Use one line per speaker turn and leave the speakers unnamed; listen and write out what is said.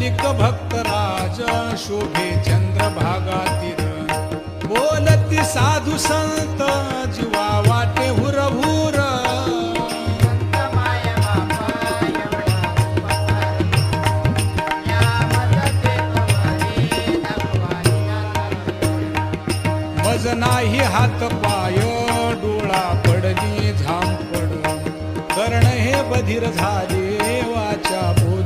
पुंडलिक भक्तराज शोभे चंद्रभागातील बोलती साधू संत जीवा वाटे हुरहुर मज नाही हात पाय डोळा पडली झांपड कर्ण हे बधीर झाले वाचा बोल